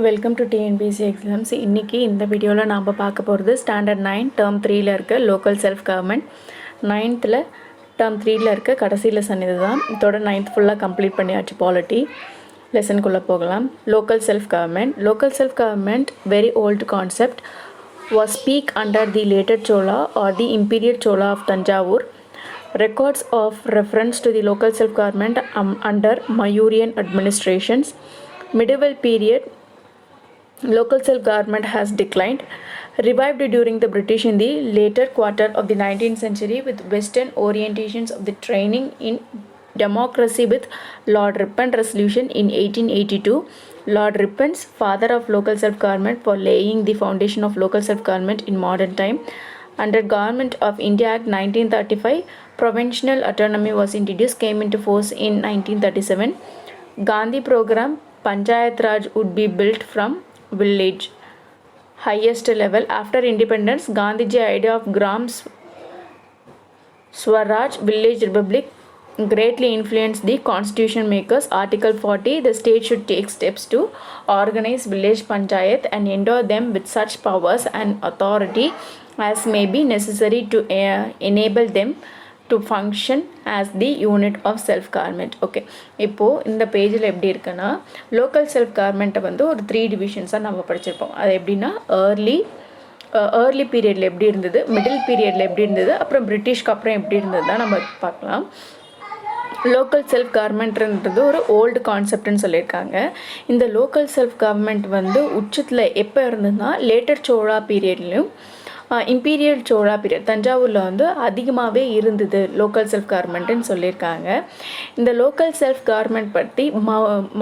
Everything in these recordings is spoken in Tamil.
Welcome to TNPSC exams. இன்றைக்கி இந்த வீடியோவில் நாம் பார்க்க போகிறது ஸ்டாண்டர்ட் 9 டேர்ம் 3ல் இருக்க local self government. 9th term 3ல் இருக்க கடைசி லெசன் இது தான். இதோட 9th ஃபுல்லாக கம்ப்ளீட் பண்ணியாச்சு. பாலிட்டி லெசனுக்குள்ளே போகலாம். Local self government very old concept was speak under the later Chola or the imperial Chola of Tanjavur. Records of reference to the local self-government under Mayurian administrations. Medieval period, local self-government has declined, revived during the British in the later quarter of the 19th century with Western orientations of the training in democracy with Lord Ripon resolution in 1882. Lord Ripon's father of local self-government for laying the foundation of local self-government in modern time. Under Government of India Act 1935, provincial autonomy was introduced, came into force in 1937. Gandhi program, Panchayat Raj would be built from village, highest level. After independence, Gandhiji idea of Gram Swaraj, village republic, greatly influenced the constitution makers. Article 40, the state should take steps to organize village panchayat and endow them with such powers and authority as may be necessary to enable them to function as the unit of self government. Okay, இப்போது இந்த பேஜில் எப்படி இருக்குன்னா லோக்கல் செல்ஃப் கவர்மெண்ட்டை வந்து ஒரு 3 டிவிஷன்ஸாக நம்ம படிச்சிருப்போம். அது எப்படின்னா ஏர்லி பீரியடில் எப்படி இருந்தது, மிடில் பீரியடில் எப்படி இருந்தது, அப்புறம் பிரிட்டிஷ்க்கு அப்புறம் எப்படி இருந்தது தான் நம்ம பார்க்கலாம். லோக்கல் செல்ஃப் கவர்மெண்ட்ன்றது ஒரு ஓல்டு கான்செப்ட்னு சொல்லியிருக்காங்க. இந்த லோக்கல் செல்ஃப் கவர்மெண்ட் வந்து உச்சத்தில் எப்போ இருந்ததுன்னா லேட்டர் சோழா பீரியட்லையும் இம்பீரியல் சோழா பீரியட் தஞ்சாவூரில் வந்து அதிகமாகவே இருந்தது லோக்கல் செல்ஃப் கவர்மெண்ட்டுன்னு சொல்லியிருக்காங்க. இந்த லோக்கல் செல்ஃப் கவர்மெண்ட் பற்றி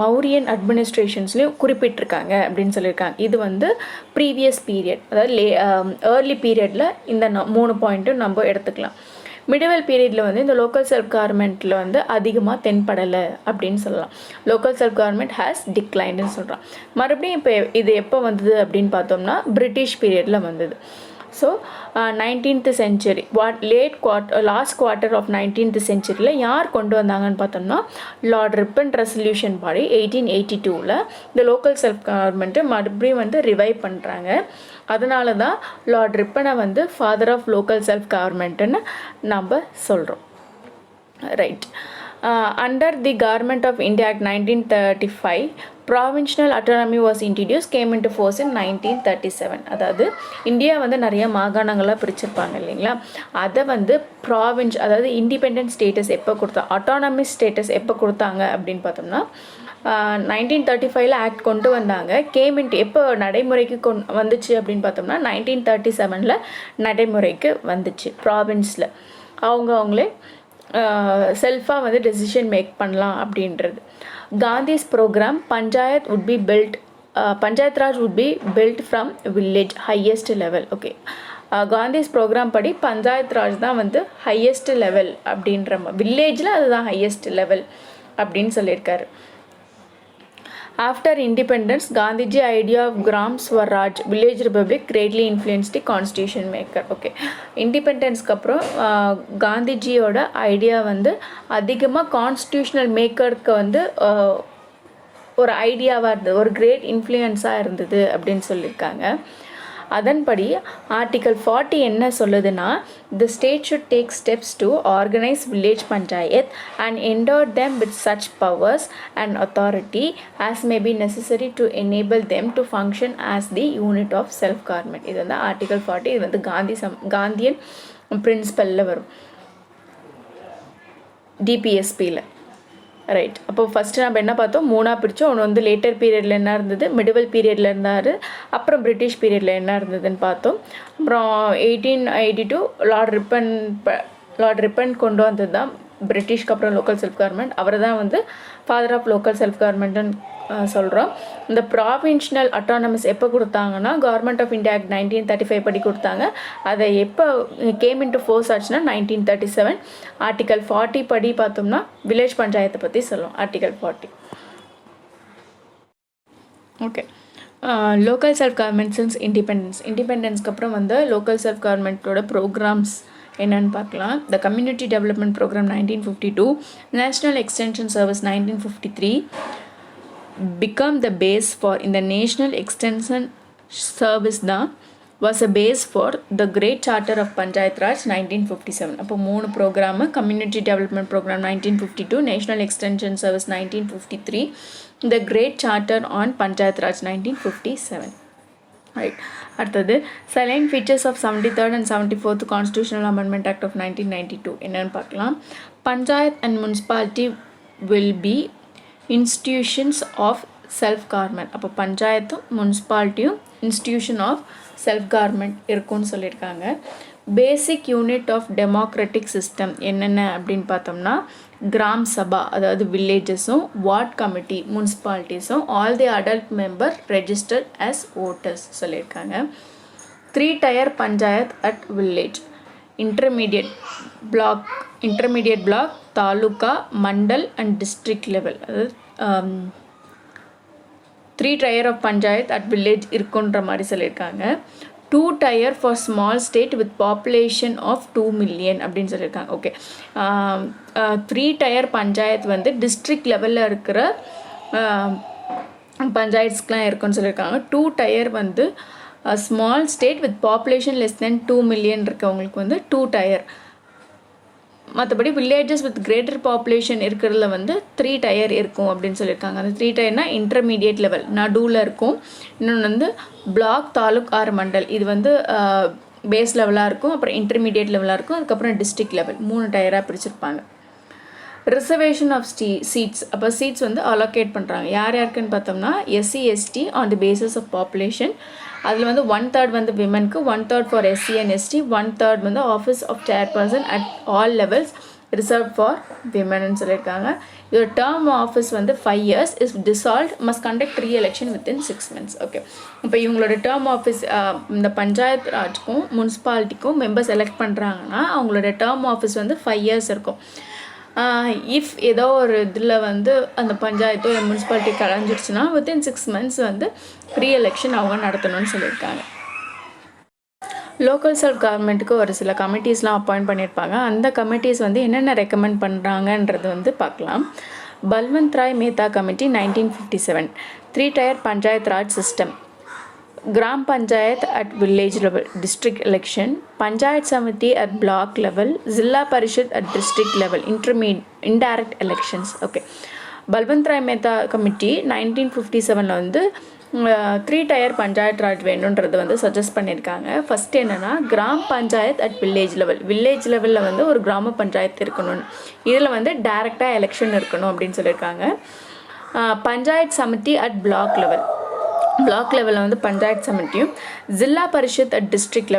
மௌரியன் அட்மினிஸ்ட்ரேஷன்ஸ்லையும் குறிப்பிட்டிருக்காங்க அப்படின்னு சொல்லியிருக்காங்க. இது வந்து ப்ரீவியஸ் பீரியட், அதாவது ஏர்லி பீரியடில் இந்த 3 பாயிண்ட்டும் நம்ம எடுத்துக்கலாம். மிடிவல் பீரியடில் வந்து இந்த லோக்கல் செல்ஃப் கவர்மெண்ட்டில் வந்து அதிகமாக தென்படலை அப்படின்னு சொல்லலாம். லோக்கல் செல்ஃப் கவர்மெண்ட் ஹேஸ் டிக்ளைன்னு சொல்கிறோம். மறுபடியும் இப்போ இது எப்போ வந்தது அப்படின்னு பார்த்தோம்னா பிரிட்டிஷ் பீரியடில் வந்தது. So 19th century last quarter of 19th centuryயில் யார் கொண்டு வந்தாங்கன்னு பார்த்தோம்னா லார்ட் ரிப்பன் ரெசல்யூஷன் படி 1882ல் இந்த லோக்கல் செல்ஃப் கவர்மெண்ட்டு மறுபடியும் வந்து ரிவைவ் பண்ணுறாங்க. அதனால தான் லார்ட் ரிப்பனை வந்து ஃபாதர் ஆஃப் லோக்கல் செல்ஃப் கவர்மெண்ட்டுன்னு நம்ம சொல்கிறோம். Right. Under the Government of India Act 1935, provincial autonomy was introduced, came into force in 1937. அதாவது இந்தியா வந்து நிறைய மாகாணங்களாக பிரிச்சிருப்பாங்க இல்லைங்களா, அதை வந்து ப்ராவின்ஸ், அதாவது இண்டிபெண்டன்ட் ஸ்டேட்டஸ் எப்போ ஆட்டானமி ஸ்டேட்டஸ் எப்போ கொடுத்தாங்க அப்படின்னு பார்த்தோம்னா 1935 ஆக்ட் கொண்டு வந்தாங்க. எப்போ நடைமுறைக்கு வந்துச்சு அப்படின்னு பார்த்தோம்னா 1937 நடைமுறைக்கு வந்துச்சு. ப்ராவின்ஸில் அவங்களே செல்ஃபாக வந்து டெசிஷன் மேக் பண்ணலாம் அப்படின்றது. Gandhi's programme Panchayat Raj would be built from village, highest level. Okay, Gandhi's programme படி பஞ்சாயத் ராஜ் தான் வந்து ஹையஸ்ட் லெவல் அப்படின்ற வில்லேஜில் அதுதான் ஹையஸ்ட் லெவல் அப்படின்னு சொல்லியிருக்காரு. After independence, Gandhiji idea of Gram Swaraj, village republic, greatly influenced the constitution maker. Okay, இண்டிபெண்டன்ஸ்க்கு அப்புறம் காந்திஜியோட ஐடியா வந்து அதிகமாக கான்ஸ்டியூஷனல் மேக்கருக்கு வந்து ஒரு ஐடியாவாக இருந்தது, ஒரு கிரேட் இன்ஃப்ளூயன்ஸாக இருந்தது அப்படின்னு சொல்லியிருக்காங்க. அதன்படி ஆர்டிகல் 40 என்ன சொல்லுதுன்னா, the state should take steps to organize village panchayat and endow them with such powers and authority as may be necessary to enable them to function as the unit of self government. இது வந்து ஆர்டிகல் 40. இது வந்து காந்தியன் பிரின்சிபலில் வரும், டிபிஎஸ்பியில். ரைட். அப்போ ஃபஸ்ட்டு நம்ம என்ன பார்த்தோம், 3ஆக பிரித்தோம். ஒன்று வந்து லேட்டர் பீரியடில் என்ன இருந்தது, மிடிவல் பீரியடில் இருந்தார், அப்புறம் பிரிட்டிஷ் பீரியடில் என்ன இருந்ததுன்னு பார்த்தோம். அப்புறம் 1882 லார்ட் ரிப்பன் கொண்டு வந்தது தான் பிரிட்டிஷ்க்கு அப்புறம் லோக்கல் செல்ஃப் கவர்மெண்ட். அவர் தான் வந்து ஃபாதர் ஆஃப் லோக்கல் செல்ஃப் கவர்மெண்ட்டுன்னு சொல்கிறோம். இந்த ப்ராவின்ஷனல் அட்டானமஸ் எப்போ கொடுத்தாங்கன்னா கவர்மெண்ட் ஆஃப் இந்தியா ஆக்ட் 1935 படி கொடுத்தாங்க. அதை எப்போ கேம் இன்ட்டு ஃபோர்ஸ் ஆச்சுன்னா 1937. ஆர்டிகல் 40 படி பார்த்தோம்னா வில்லேஜ் பஞ்சாயத்தை பற்றி சொல்லும். Article 40. Okay, local self government since இண்டிபெண்டன்ஸ்க்கு அப்புறம் வந்து லோக்கல் செல்ஃப் கவர்மெண்ட்டோட ப்ரோக்ராம்ஸ் என்னன்னு பார்க்கலாம். The community development programme 1952, national extension service 1953, become the base for in the national extension service தான் was a base for the Great Charter of Panchayat Raj 1957. அப்போ 3 programme community development programme 1952, national extension service 1953, the Great Charter on Panchayat Raj 1957. Right. அடுத்தது salient features of 73rd and 74th constitutional amendment act of 1992 என்னென்னு பார்க்கலாம். Panchayat and municipality will be institutions of self government. அப்போ பஞ்சாயத்தும் முனிசிபாலிட்டியும் இன்ஸ்டிடியூஷன் ஆஃப் செல்ஃப் கவர்மெண்ட் இருக்கும்னு சொல்லியிருக்காங்க. Basic unit of democratic system என்னென்ன அப்படின்னு பார்த்தோம்னா கிராம் சபா, அதாவது வில்லேஜஸும், வார்ட் கமிட்டி முனிசிபாலிட்டிஸும், ஆல் தி adult member registered as voters சொல்லியிருக்காங்க. 3 tier panchayat at village, intermediate block, taluka, mandal and district level. அதாவது 3 tier ஆஃப் பஞ்சாயத் அட் வில்லேஜ் இருக்குன்ற மாதிரி சொல்லியிருக்காங்க. 2 tier for small state with population of 2 million அப்படின்னு சொல்லியிருக்காங்க. ஓகே, 3 tier பஞ்சாயத் வந்து டிஸ்ட்ரிக்ட் லெவலில் இருக்கிற பஞ்சாயத்ஸ்க்கெலாம் இருக்குன்னு சொல்லியிருக்காங்க. 2 tier வந்து small state with population less than 2 million இருக்கவங்களுக்கு வந்து 2 tier. மற்றபடி வில்லேஜஸ் வித் கிரேட்டர் பாப்புலேஷன் இருக்கிறதுல வந்து 3 tier இருக்கும் அப்படின்னு சொல்லியிருக்காங்க. அந்த 3 tierனா இன்டர்மீடியட் லெவல் நடுவில் இருக்கும். இன்னொன்று வந்து பிளாக், தாலுக் ஆர் மண்டல், இது வந்து பேஸ் லெவலாக இருக்கும். அப்புறம் இன்டர்மீடியட் லெவலாக இருக்கும். அதுக்கப்புறம் டிஸ்ட்ரிக்ட் லெவல் 3 tier பிரிச்சிருப்பாங்க. ரிசர்வேஷன் ஆஃப் சீட்ஸ், அப்போ சீட்ஸ் வந்து அலோகேட் பண்ணுறாங்க. யார் யாருக்குன்னு பார்த்தோம்னா SC ST on the basis of population. அதில் வந்து 1/3 வந்து விமனுக்கு, 1/3 ஃபார் SC and ST, 1/3 வந்து office of chairperson at all levels reserve for விமன்னு சொல்லியிருக்காங்க. இதோட டேர்ம் ஆஃபீஸ் வந்து 5 years. Is dissolve must conduct re-election within 6 months. Okay, இப்போ இவங்களோட டேர்ம் ஆஃபீஸ் இந்த பஞ்சாயத் ராஜ்க்கும் முனிசிபாலிட்டிக்கும் மெம்பர்ஸ் எலெக்ட் பண்ணுறாங்கன்னா அவங்களோட டேர்ம் ஆஃபீஸ் வந்து 5 years இருக்கும். இஃப் ஏதோ ஒரு இதில் வந்து அந்த பஞ்சாயத்தோ இல்லை முனிசிபாலிட்டி கலைஞ்சிடுச்சுன்னா வித்தின் 6 months வந்து ரீஎலெக்ஷன் அவங்க நடத்தணும்னு சொல்லியிருக்காங்க. லோக்கல் செல்ஃப் கவர்மெண்ட்டுக்கு ஒரு சில கமிட்டிஸ்லாம் அப்பாயிண்ட் பண்ணியிருப்பாங்க. அந்த கமிட்டிஸ் வந்து என்னென்ன ரெக்கமெண்ட் பண்ணுறாங்கன்றது வந்து பார்க்கலாம். Balwant Rai Mehta committee 1957, 3 tier Panchayat Raj system, Gram Panchayat at village level, district election, Panchayat Samiti at block level, Zilla Parishad at district level, indirect elections. Okay, Balwant Rai Mehta Committee 1957 வந்து 3 tier பஞ்சாயத் ராஜ் வேணுன்றது வந்து சஜஸ்ட் பண்ணியிருக்காங்க. ஃபஸ்ட்டு என்னென்னா கிராம் பஞ்சாயத் அட் வில்லேஜ் லெவலில் வந்து ஒரு கிராம பஞ்சாயத்து இருக்கணும்னு, இதில் வந்து டைரெக்டாக எலெக்ஷன் இருக்கணும் அப்படின்னு சொல்லியிருக்காங்க. பஞ்சாயத் சமிதி அட் பிளாக் லெவலில் வந்து பஞ்சாயத் சமிட்டியும், ஜில்லா பரிஷத் அட் டிஸ்ட்ரிக்ட்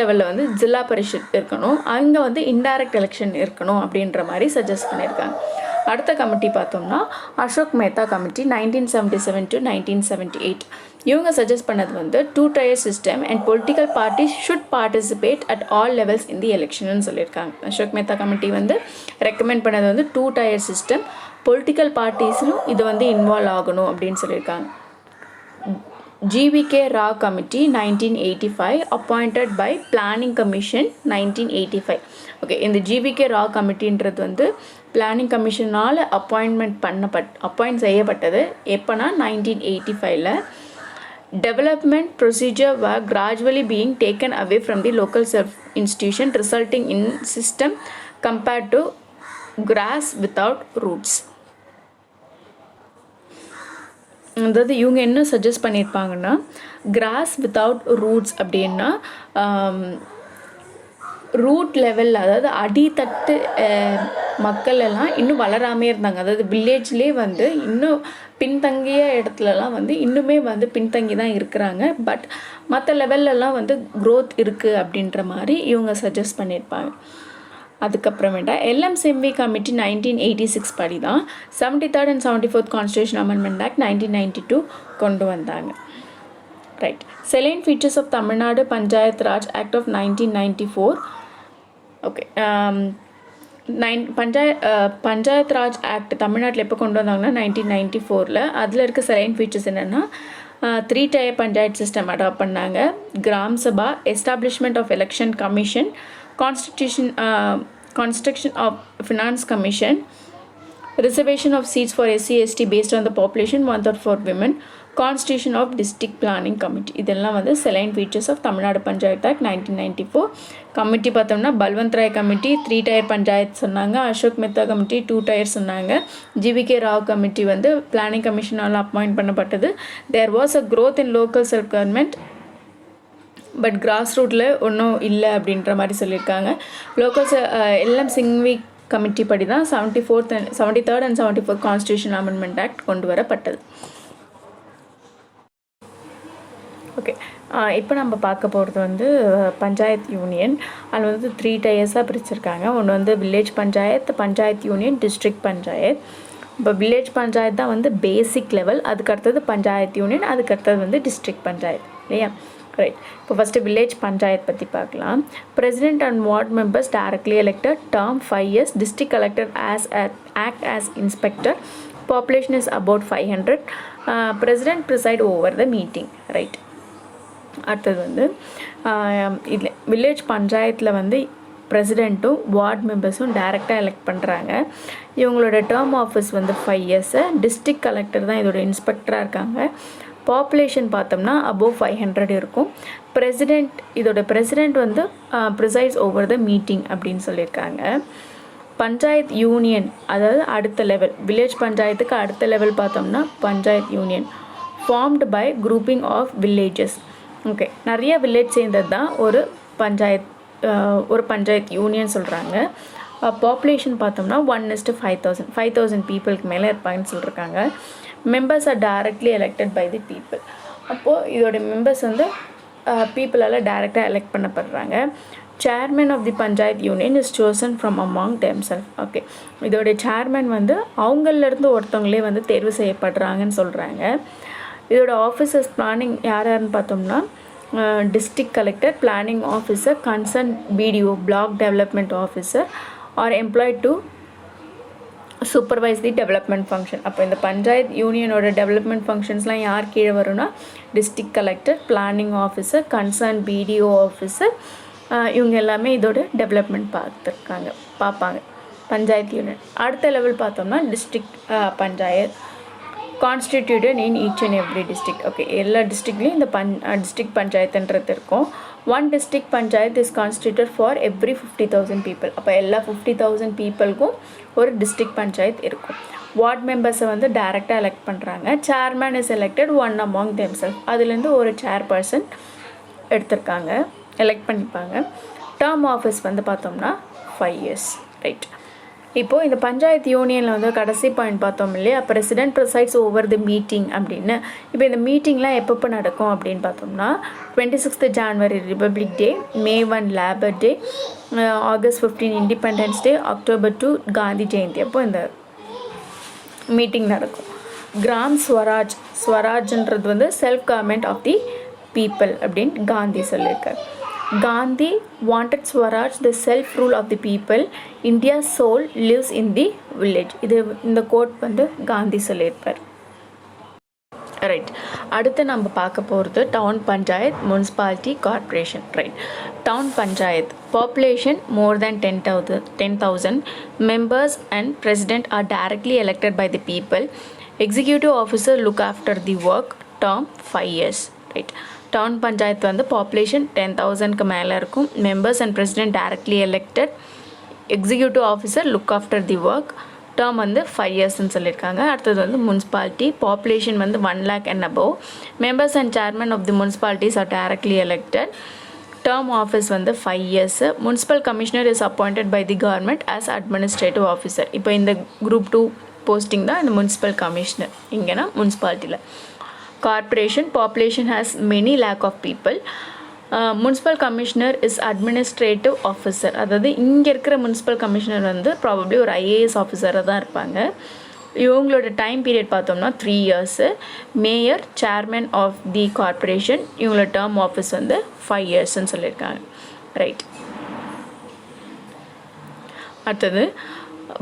லெவலில் வந்து ஜில்லா பரிஷத் இருக்கணும், அங்கே வந்து இன்டைரக்ட் எலெக்ஷன் இருக்கணும் அப்படின்ற மாதிரி சஜஸ்ட் பண்ணியிருக்காங்க. அடுத்த கமிட்டி பார்த்தோம்னா அசோக் மேத்தா கமிட்டி 1977 to 1978. இவங்க சஜஸ்ட் பண்ணது வந்து 2 tier system and political parties should participate at all levels in the election சொல்லியிருக்காங்க. அசோக் மேத்தா கமிட்டி வந்து ரெக்கமெண்ட் பண்ணது வந்து 2 tier சிஸ்டம், பொலிட்டிக்கல் பார்ட்டிஸ்லும் இது வந்து இன்வால்வ் ஆகணும் அப்படின்னு சொல்லியிருக்காங்க. GVK Rao Committee 1985, appointed by Planning Commission 1985. Okay, இந்த GVK Rao Committeeன்றது வந்து பிளானிங் கமிஷனால் அப்பாயிண்ட் செய்யப்பட்டது. எப்போனா 1985. Development procedure were gradually being taken away from the local self institution, resulting in system compared to grass without roots. அதாவது இவங்க என்ன சஜஸ்ட் பண்ணியிருப்பாங்கன்னா கிராஸ் வித்தவுட் ரூட்ஸ் அப்படின்னா ரூட் லெவலில், அதாவது அடித்தட்டு மக்கள் எல்லாம் இன்னும் வளராமே இருந்தாங்க. அதாவது வில்லேஜ்லேயே வந்து இன்னும் பின்தங்கிய இடத்துலலாம் வந்து இன்னுமே வந்து பின்தங்கி தான் இருக்கிறாங்க. பட் மற்ற லெவல்லலாம் வந்து க்ரோத் இருக்குது அப்படின்ற மாதிரி இவங்க சஜஸ்ட் பண்ணியிருப்பாங்க. அதுக்கப்புறமேட்டா LMCMV கமிட்டி 1986 படி தான் 73rd and 74th constitution amendment act 1992 கொண்டு வந்தாங்க. Right. Saline features of Tamil Nadu Panchayat Raj act of 1994. Okay, Panchayat Raj act தமிழ்நாட்டில் எப்போ கொண்டு வந்தாங்கன்னா 1994. அதில் இருக்க செலைன் ஃபீச்சர்ஸ் என்னென்னா 3 tier பஞ்சாயத் சிஸ்டம் அடாப்ட் பண்ணாங்க, gram sabha, establishment of election commission, construction of finance commission, reservation of seats for SC/ST based on the population, 1/3 for women, constitution of district planning committee. இதெல்லாம் வந்து saline features of Tamil Nadu Panchayat act 1994. Committee பார்த்தோம்னா பல்வந்த் ராய் கமிட்டி 3 tier பஞ்சாயத்து சொன்னாங்க, அசோக் மெத்தா கமிட்டி 2 tier சொன்னாங்க, GVK ராவ் கமிட்டி வந்து பிளானிங் கமிஷனால் அப்பாயிண்ட் பண்ணப்பட்டது. There was a growth in local self government but grass ரூட்டில் ஒன்றும் இல்லை அப்படின்ற மாதிரி சொல்லியிருக்காங்க. லோக்கல்ஸ் எல்எம் சிங்வி கமிட்டி படி தான் 73rd and 74th constitution amendment act கொண்டு வரப்பட்டது. ஓகே, இப்போ நம்ம பார்க்க போகிறது வந்து பஞ்சாயத் யூனியன். அதில் வந்து 3 tiers பிரிச்சிருக்காங்க. ஒன்று வந்து village panchayat, panchayat union, district panchayat. இப்போ வில்லேஜ் பஞ்சாயத்து தான் வந்து பேசிக் லெவல், அதுக்கு அடுத்தது பஞ்சாயத் யூனியன், அதுக்கு அடுத்தது வந்து டிஸ்ட்ரிக்ட் பஞ்சாயத் இல்லையா. ரைட், இப்போ ஃபஸ்ட்டு வில்லேஜ் பஞ்சாயத் பற்றி பார்க்கலாம். President and ward members directly elected, term 5 years, district collector act as inspector, population is about 500, president preside over the meeting. Right, அடுத்தது வந்து இதில் வில்லேஜ் பஞ்சாயத்தில் வந்து பிரசிடெண்ட்டும் வார்டு மெம்பர்ஸும் டைரெக்டாக எலெக்ட் பண்ணுறாங்க. இவங்களோட டேர்ம் ஆஃபீஸ் வந்து 5 years. டிஸ்ட்ரிக்ட் கலெக்டர் தான் இதோட இன்ஸ்பெக்டராக இருக்காங்க. பாப்புலேஷன் பார்த்தோம்னா அபோவ் 500 இருக்கும். இதோட பிரசிடெண்ட் வந்து ப்ரிசைட்ஸ் ஓவர் த மீட்டிங் அப்படின்னு சொல்லியிருக்காங்க. பஞ்சாயத் யூனியன், அதாவது அடுத்த லெவல், வில்லேஜ் பஞ்சாயத்துக்கு அடுத்த லெவல் பார்த்தோம்னா panchayat union, formed by grouping of villages. Okay, நிறைய வில்லேஜ் சேர்ந்தது தான் ஒரு பஞ்சாயத் யூனியன் சொல்கிறாங்க. பாப்புலேஷன் பார்த்தோம்னா 1:5,000 பீப்புளுக்கு மேலே இருப்பாங்கன்னு சொல்லியிருக்காங்க. Members are directly elected by the people. அப்போது இதோட மெம்பர்ஸ் வந்து பீப்புளால் டைரெக்டாக எலெக்ட் பண்ணப்படுறாங்க. Chairman of the panchayat union is chosen from among themself. Okay, இதோடைய சேர்மன் வந்து அவங்களிருந்து ஒருத்தவங்களே வந்து தேர்வு செய்யப்படுறாங்கன்னு சொல்கிறாங்க. இதோட ஆஃபீஸர்ஸ் பிளானிங் யாருன்னு பார்த்தோம்னா district collector, planning officer, concern BDO black development officer R employed to supervise the development function. அப்போ இந்த பஞ்சாயத் யூனியனோட டெவலப்மெண்ட் ஃபங்க்ஷன்ஸ்லாம் யார் கீழே வரும்னா district collector, planning officer, concern BDO officer, இவங்க எல்லாமே இதோட டெவலப்மெண்ட் பார்ப்பாங்க பஞ்சாயத் யூனியன். அடுத்த லெவல் பார்த்தோம்னா district panchayat constituted in each and every district. Okay, எல்லா டிஸ்ட்ரிக்ட்லேயும் இந்த டிஸ்ட்ரிக்ட் பஞ்சாயத்துன்றது இருக்கும். 1 district panchayat is constituted for every 50,000 people. அப்போ எல்லா 50,000 பீப்புளுக்கும் ஒரு டிஸ்ட்ரிக்ட் பஞ்சாயத் இருக்கும். வார்ட் மெம்பர்ஸை வந்து டைரெக்டாக எலெக்ட் பண்ணுறாங்க. Chairman is elected one among themself. அதுலேருந்து ஒரு சேர்பர்சன் எலெக்ட் பண்ணிப்பாங்க. டேர்ம் ஆஃபீஸ் வந்து பார்த்தோம்னா 5 years. ரைட், இப்போது இந்த பஞ்சாயத்து யூனியனில் வந்து கடைசி பாயிண்ட் பார்த்தோம் இல்லையா, president presides over the meeting அப்படின்னு. இப்போ இந்த மீட்டிங்லாம் எப்பப்போ நடக்கும் அப்படின்னு பார்த்தோம்னா 26th January republic day, May 1 labour day, August 15 independence day, October 2 Gandhi Jayanti. அப்போ இந்த மீட்டிங் நடக்கும். கிராம் ஸ்வராஜ்ன்றது வந்து self government of the people அப்படின்னு காந்தி சொல்லியிருக்காரு. Gandhi wanted Swaraj, the self-rule of the people. India's soul lives in the village. இந்த கோட் வந்து காந்தி சொல்லியிருப்பார். ரைட், அடுத்து நம்ம பார்க்க போகிறது town panchayat, municipality, corporation. Right, town panchayat population more than 10,000 members and president are directly elected by the people. Executive officer look after the work. Term 5 years. Right, town panchayat வந்து பாப்புலேஷன் 10,000க்கு மேலே இருக்கும். Members and president directly elected. Executive officer look after the work. Term வந்து 5 yearsன்னு சொல்லியிருக்காங்க. அடுத்தது வந்து முனிசிபாலிட்டி, பாப்புலேஷன் வந்து 1 lakh and above. Members and chairman of the municipalities are directly elected. Term office வந்து 5 years. Municipal commissioner is appointed by the government as administrative officer. இப்போ இந்த குரூப் 2 போஸ்டிங் தான் இந்த முனிசிபல் கமிஷனர் இங்கேனா முனிசிபாலிட்டியில். Corporation population has many lakh of people. Municipal commissioner is administrative officer. அதாவது இங்கே இருக்கிற முனிசிபல் கமிஷனர் வந்து ப்ராபப்ளி ஒரு IAS ஆஃபீஸராக தான் இருப்பாங்க. இவங்களோட டைம் பீரியட் பார்த்தோம்னா 3 years. Mayor, chairman of the corporation, இவங்களோட டேர்ம் ஆஃபீஸ் வந்து 5 yearsன்னு சொல்லியிருக்காங்க. ரைட், அடுத்தது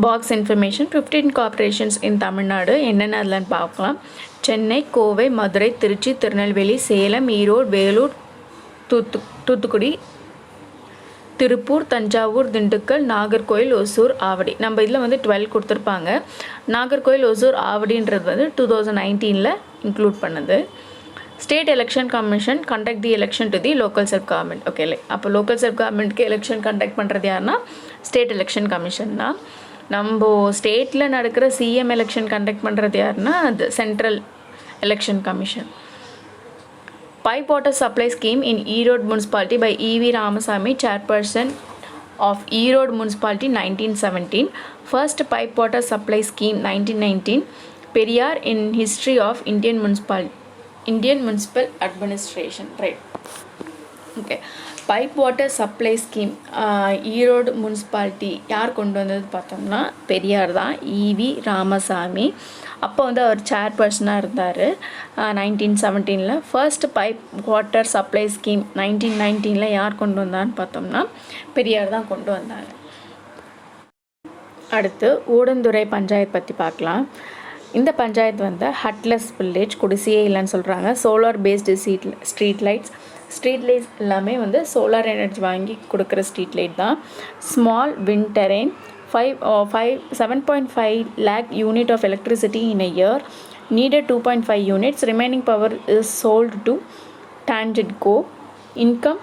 box information. 15 corporations in Tamil Nadu என்னென்ன அதில்னு பார்க்கலாம். சென்னை, கோவை, மதுரை, திருச்சி, திருநெல்வேலி, சேலம், ஈரோடு, வேலூர், தூத்துக்குடி, திருப்பூர், தஞ்சாவூர், திண்டுக்கல், நாகர்கோயில், ஒசூர், ஆவடி. நம்ம இதில் வந்து 12 கொடுத்துருப்பாங்க. நாகர்கோயில், ஒசூர், ஆவடின்றது வந்து 2019 இன்க்ளூட் பண்ணுது. State election commission conduct the election to the local self government. Okay, அப்போ லோக்கல் செல்ஃப் கவர்மெண்ட்க்கு எலெக்ஷன் கண்டக்ட் பண்ணுறது யாருன்னா ஸ்டேட் எலெக்ஷன் கமிஷன் தான். நம்ம ஸ்டேட்டில் நடக்கிற சிஎம் எலெக்ஷன் கண்டக்ட் பண்ணுறது யாருன்னா அது central election commission. Pipe water supply scheme in Erode municipality by E.V. Ramasamy, chairperson of Erode municipality 1917. First pipe water supply scheme 1919. Periyar in history of Indian municipal administration. Right. Okay. Pipe water supply scheme Erode municipality யார் கொண்டு வந்தது பார்த்தோம்னா பெரியார் தான், E.V. ராமசாமி. அப்போ வந்து அவர் சேர்பர்சனாக இருந்தார் 1917. First pipe water supply scheme 1919 யார் கொண்டு வந்தான்னு பார்த்தோம்னா பெரியார் தான் கொண்டு வந்தார். அடுத்து ஊடந்துறை பஞ்சாயத்து பற்றி பார்க்கலாம். இந்த பஞ்சாயத்து வந்து ஹட்லெஸ் வில்லேஜ், குடிசையே இல்லைன்னு சொல்கிறாங்க. சோலார் பேஸ்டு ஸ்ட்ரீட் லைட்ஸ் எல்லாமே வந்து சோலார் எனர்ஜி வாங்கி கொடுக்குற ஸ்ட்ரீட் லைட் தான். Small wind terrain 7.5 lakh unit of electricity in a year, needed 2.5 units, remaining power is sold to Tangentco, income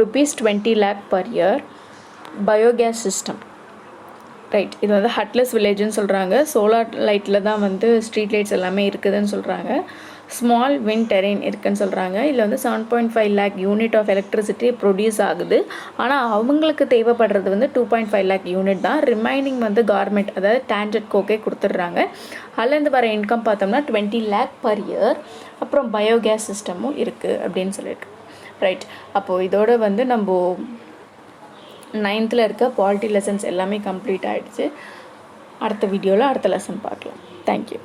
rupees 20 lakh per year, biogas system. Right, இது வந்து ஹட்லெஸ் வில்லேஜ்னு சொல்கிறாங்க. சோலார் லைட்டில் தான் வந்து ஸ்ட்ரீட் லைட்ஸ் எல்லாமே இருக்குதுன்னு சொல்கிறாங்க. ஸ்மால் விண்ட் டெரெயின் இருக்குதுன்னு சொல்கிறாங்க. இதில் வந்து 7.5 lakh unit of electricity produce ஆகுது. ஆனால் அவங்களுக்கு தேவைப்படுறது வந்து 2.5 lakh யூனிட் தான். ரிமைனிங் வந்து கவர்மெண்ட், அதாவது டான்ஜெட்கோக்கே கொடுத்துட்றாங்க. அதுலேருந்து வர இன்கம் பார்த்தோம்னா 20 lakh per year. அப்புறம் பயோகேஸ் சிஸ்டமும் இருக்குது அப்படின்னு சொல்லியிருக்கு. ரைட், அப்போது இதோட வந்து நம்ம 9th இருக்க பாலிட்டி லெசன்ஸ் எல்லாமே கம்ப்ளீட் ஆகிடுச்சு. அடுத்த வீடியோவில் அடுத்த லெசன் பார்க்கலாம். தேங்க்யூ.